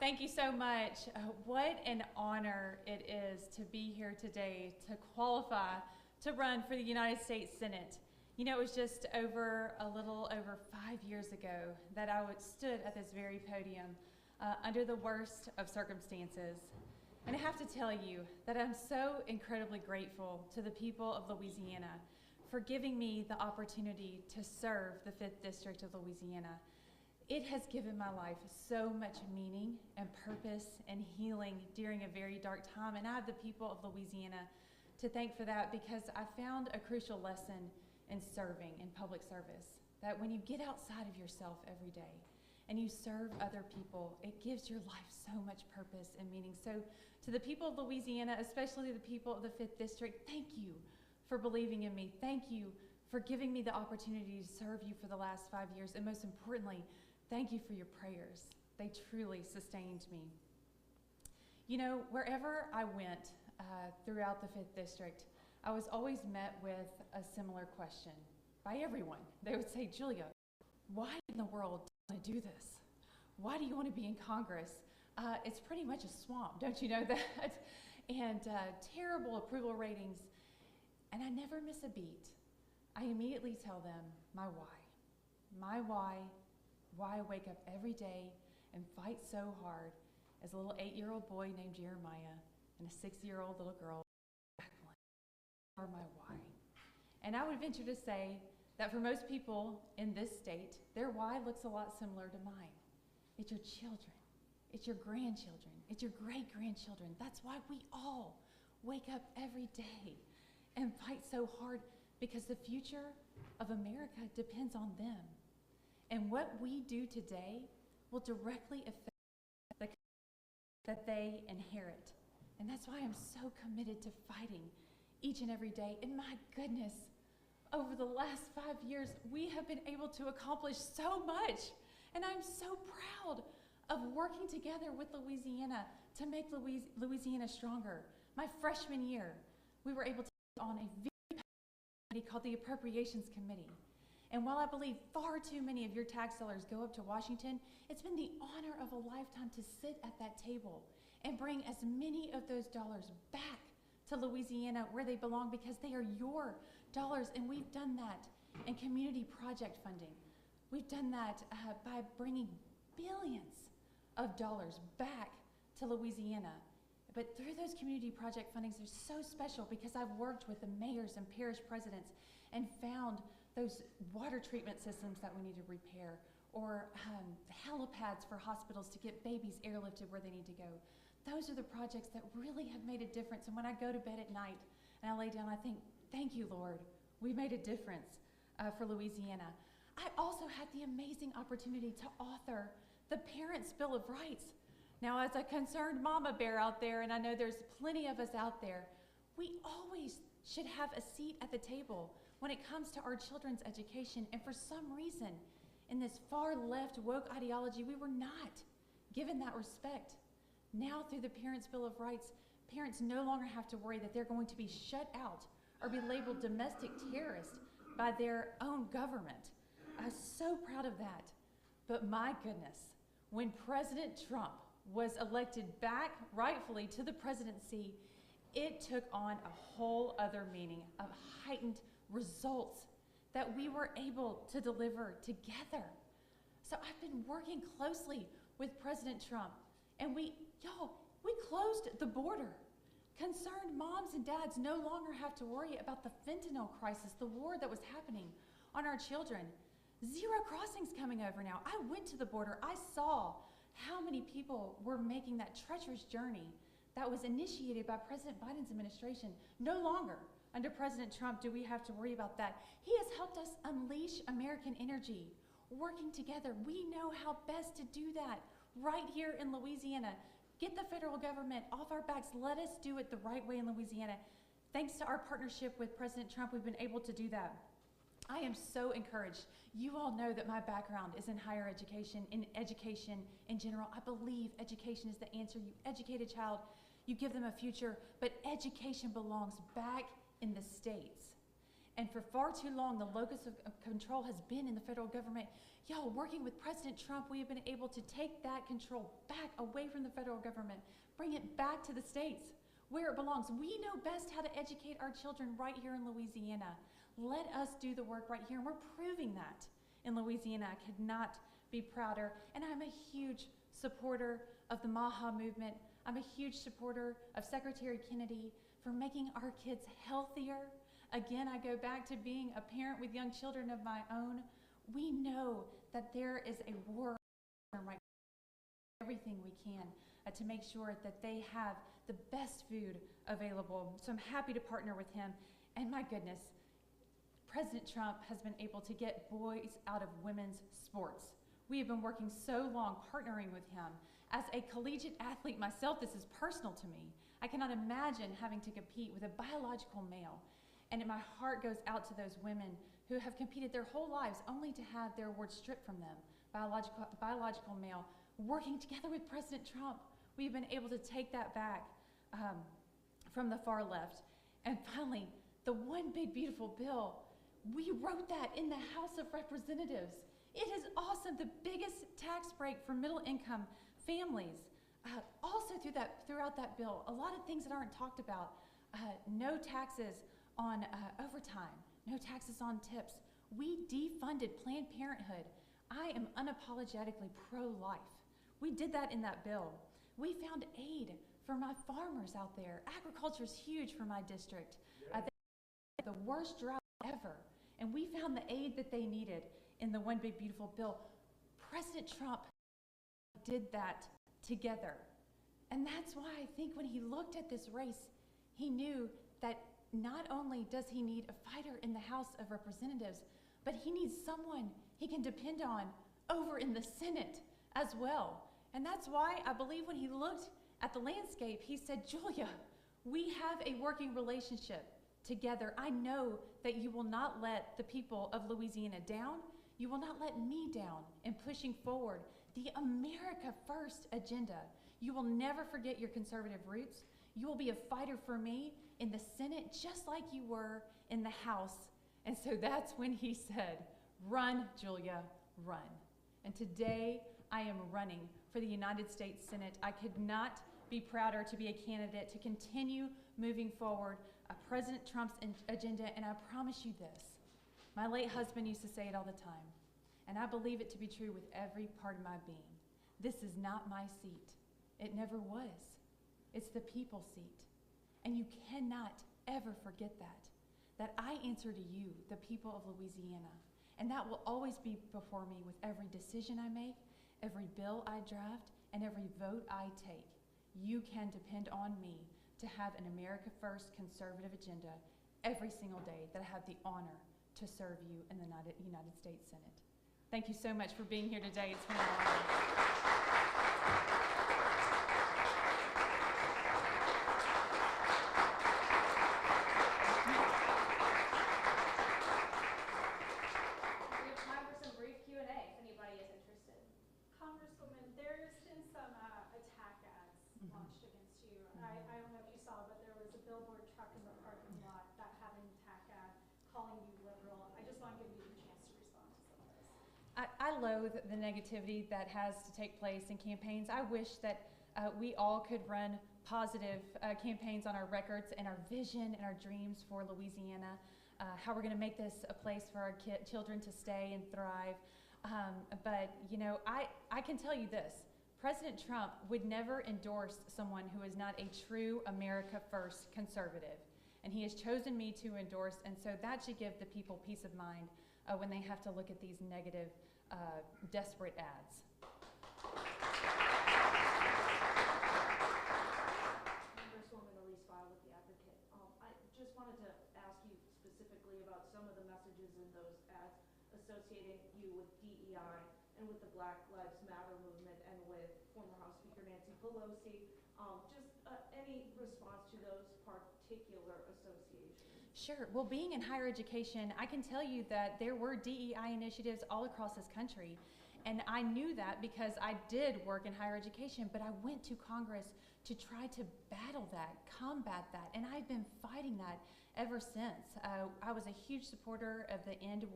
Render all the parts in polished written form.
Thank you so much. What an honor it is to be here today to qualify to run for the United States Senate. You know, it was just a little over 5 years ago that I stood at this very podium under the worst of circumstances. And I have to tell you that I'm so incredibly grateful to the people of Louisiana for giving me the opportunity to serve the 5th District of Louisiana. It has given my life so much meaning and purpose and healing during a very dark time, and I have the people of Louisiana to thank for that, because I found a crucial lesson in serving, in public service, that when you get outside of yourself every day and you serve other people, it gives your life so much purpose and meaning. So to the people of Louisiana, especially the people of the 5th District, thank you for believing in me. Thank you for giving me the opportunity to serve you for the last 5 years, and most importantly, thank you for your prayers. They truly sustained me. You know, wherever I went throughout the 5th District, I was always met with a similar question by everyone. They would say, Julia, why in the world do you want to do this? Why do you want to be in Congress? It's pretty much a swamp, don't you know that? And terrible approval ratings. And I never miss a beat. I immediately tell them my why. My why I wake up every day and fight so hard as a little 8-year-old boy named Jeremiah and a 6-year-old little girl, Jacqueline, are my why. And I would venture to say that for most people in this state, their why looks a lot similar to mine. It's your children. It's your grandchildren. It's your great-grandchildren. That's why we all wake up every day and fight so hard, because the future of America depends on them. And what we do today will directly affect the country that they inherit. And that's why I'm so committed to fighting each and every day. And my goodness, over the last 5 years, we have been able to accomplish so much. And I'm so proud of working together with Louisiana to make Louisiana stronger. My freshman year, we were able to put on a very powerful committee called the Appropriations Committee. And while I believe far too many of your tax dollars go up to Washington, it's been the honor of a lifetime to sit at that table and bring as many of those dollars back to Louisiana where they belong, because they are your dollars. And we've done that in community project funding. We've done that by bringing billions of dollars back to Louisiana. But through those community project fundings, they're so special because I've worked with the mayors and parish presidents and found those water treatment systems that we need to repair, or helipads for hospitals to get babies airlifted where they need to go. Those are the projects that really have made a difference. And when I go to bed at night and I lay down, I think, thank you, Lord. We made a difference for Louisiana. I also had the amazing opportunity to author the Parents' Bill of Rights. Now, as a concerned mama bear out there, and I know there's plenty of us out there, we always should have a seat at the table when it comes to our children's education. And for some reason, in this far left woke ideology, we were not given that respect. Now, through the Parents' Bill of Rights, parents no longer have to worry that they're going to be shut out or be labeled domestic terrorists by their own government. I'm so proud of that. But my goodness, when President Trump was elected back rightfully to the presidency, it took on a whole other meaning of heightened results that we were able to deliver together. So I've been working closely with President Trump, and we closed the border. Concerned moms and dads no longer have to worry about the fentanyl crisis, the war that was happening on our children. Zero crossings coming over now. I went to the border. I saw how many people were making that treacherous journey that was initiated by President Biden's administration. No longer under President Trump do we have to worry about that. He has helped us unleash American energy. Working together, we know how best to do that right here in Louisiana. Get the federal government off our backs. Let us do it the right way in Louisiana. Thanks to our partnership with President Trump, we've been able to do that. I am so encouraged. You all know that my background is in higher education, in education in general. I believe education is the answer. You educate a child, you give them a future, but education belongs back in the states. And for far too long, the locus of control has been in the federal government. Y'all, working with President Trump, we have been able to take that control back away from the federal government, bring it back to the states where it belongs. We know best how to educate our children right here in Louisiana. Let us do the work right here, and we're proving that in Louisiana. I could not be prouder, and I'm a huge supporter of the MAHA movement. I'm a huge supporter of Secretary Kennedy for making our kids healthier. Again, I go back to being a parent with young children of my own. We know that there is a war right now, everything we can to make sure that they have the best food available. So I'm happy to partner with him. And my goodness, President Trump has been able to get boys out of women's sports. We have been working so long partnering with him. As a collegiate athlete myself, this is personal to me. I cannot imagine having to compete with a biological male. And my heart goes out to those women who have competed their whole lives only to have their awards stripped from them. Biological male, working together with President Trump, we've been able to take that back from the far left. And finally, the one big beautiful bill, we wrote that in the House of Representatives. It is awesome, the biggest tax break for middle income families. Also throughout that bill, a lot of things that aren't talked about. No taxes on overtime, no taxes on tips. We defunded Planned Parenthood. I am unapologetically pro-life. We did that in that bill. We found aid for my farmers out there. Agriculture is huge for my district. They had the worst drought ever, and we found the aid that they needed in the One Big Beautiful Bill. President Trump did that together. And that's why I think when he looked at this race, he knew that not only does he need a fighter in the House of Representatives, but he needs someone he can depend on over in the Senate as well. And that's why I believe when he looked at the landscape, he said, Julia, we have a working relationship together. I know that you will not let the people of Louisiana down. You will not let me down in pushing forward the America First agenda. You will never forget your conservative roots. You will be a fighter for me in the Senate just like you were in the House. And so that's when he said, run, Julia, run. And today I am running for the United States Senate. I could not be prouder to be a candidate to continue moving forward President Trump's agenda. And I promise you this, my late husband used to say it all the time, and I believe it to be true with every part of my being. This is not my seat. It never was. It's the people's seat. And you cannot ever forget that I answer to you, the people of Louisiana. And that will always be before me with every decision I make, every bill I draft, and every vote I take. You can depend on me to have an America First conservative agenda every single day that I have the honor to serve you in the United States Senate. Thank you so much for being here today. It's been an honor. Congresswoman, there's been some attack ads launched against you. I don't know if you saw, but there was a billboard truck in the parking lot that had an attack ad calling you liberal. I just want to give you the chance to respond to some of this. I loathe the negativity that has to take place in campaigns. I wish that we all could run positive campaigns on our records and our vision and our dreams for Louisiana, how we're going to make this a place for our children to stay and thrive. But, you know, I can tell you this. President Trump would never endorse someone who is not a true America First conservative. And he has chosen me to endorse, and so that should give the people peace of mind when they have to look at these negative, desperate ads. Congresswoman Elise File with The Advocate. I just wanted to ask you specifically about some of the messages in those ads associating you with DEI and with the Black Lives Matter movement and with former House Speaker Nancy Pelosi. Any response to those particular associations? Sure. Well, being in higher education, I can tell you that there were DEI initiatives all across this country. And I knew that because I did work in higher education, but I went to Congress to try to battle that, combat that, and I've been fighting that ever since. I was a huge supporter of the End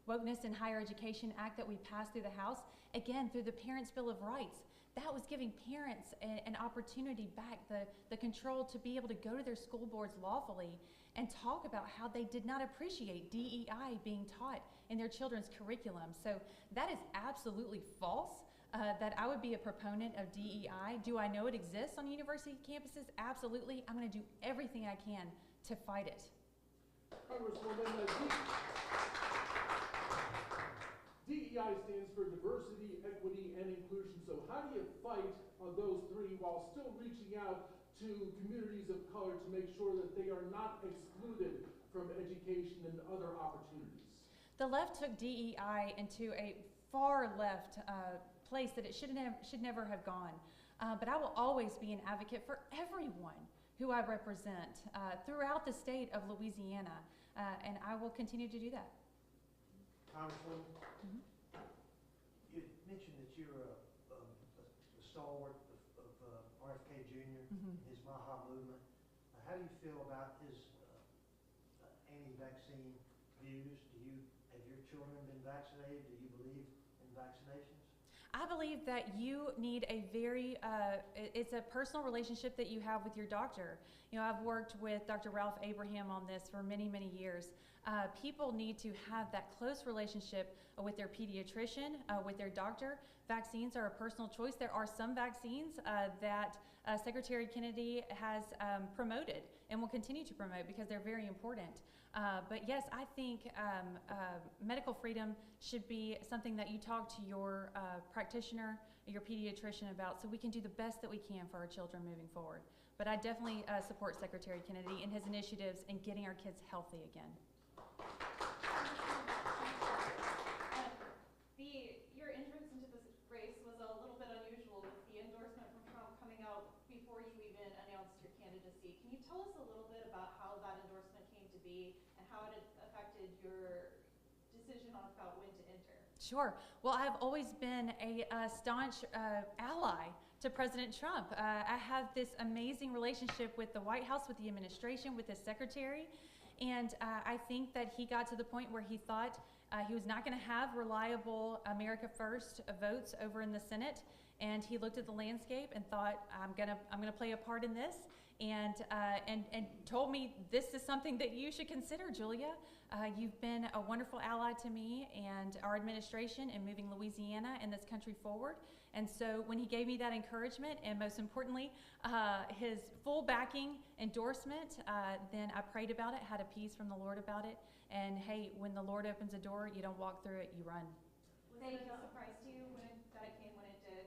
Wokeness in Higher Education Act that we passed through the House, again, through the Parents' Bill of Rights. That was giving parents an opportunity back, the control to be able to go to their school boards lawfully and talk about how they did not appreciate DEI being taught in their children's curriculum. So that is absolutely false, that I would be a proponent of DEI. Do I know it exists on university campuses? Absolutely. I'm going to do everything I can to fight it. Congresswoman, DEI stands for diversity, equity, and inclusion. So how do you fight on those three while still reaching out to communities of color to make sure that they are not excluded from education and other opportunities? The left took DEI into a far left place that it should never have gone. But I will always be an advocate for everyone who I represent throughout the state of Louisiana, and I will continue to do that. Congresswoman, you mentioned that you're a stalwart of RFK Jr., his Maha movement. How do you feel about his anti-vaccine views? Have your children been vaccinated? Do you believe in vaccinations? I believe that you need a very, it's a personal relationship that you have with your doctor. You know, I've worked with Dr. Ralph Abraham on this for many, many years. People need to have that close relationship with their pediatrician, with their doctor. Vaccines are a personal choice. There are some vaccines that Secretary Kennedy has promoted and will continue to promote because they're very important. But yes, I think medical freedom should be something that you talk to your practitioner, your pediatrician about, so we can do the best that we can for our children moving forward. But I definitely support Secretary Kennedy and his initiatives in getting our kids healthy again. Your entrance into this race was a little bit unusual with the endorsement from Trump coming out before you even announced your candidacy. Can you tell us a little bit about how that endorsement came to be and how it affected your decision on about when to enter? Sure. Well, I've always been a staunch ally to President Trump. I have this amazing relationship with the White House, with the administration, with his secretary, and I think that he got to the point where he thought he was not going to have reliable America First votes over in the Senate, and he looked at the landscape and thought, I'm gonna play a part in this, and told me, this is something that you should consider, Julia. You've been a wonderful ally to me and our administration in moving Louisiana and this country forward. And so when he gave me that encouragement, and most importantly, his full backing endorsement, then I prayed about it, had a peace from the Lord about it. And hey, when the Lord opens a door, you don't walk through it, you run. Was it a surprise to you that it came when it did?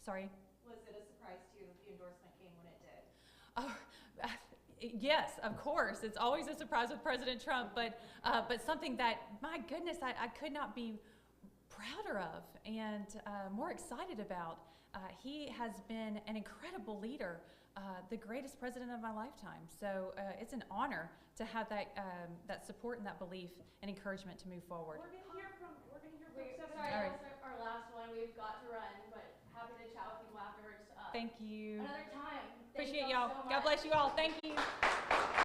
Sorry? Was it a surprise to you that the endorsement came when it did? Yes, of course. It's always a surprise with President Trump, but something that, my goodness, I could not be prouder of and more excited about. He has been an incredible leader, the greatest president of my lifetime. So it's an honor to have that support and that belief and encouragement to move forward. We're gonna hear from Sorry, All right. that's our last one. We've got to run, but happy to chat with people afterwards. Thank you. Another time. Thank Appreciate y'all y'all. so God much. bless you all. Thank you.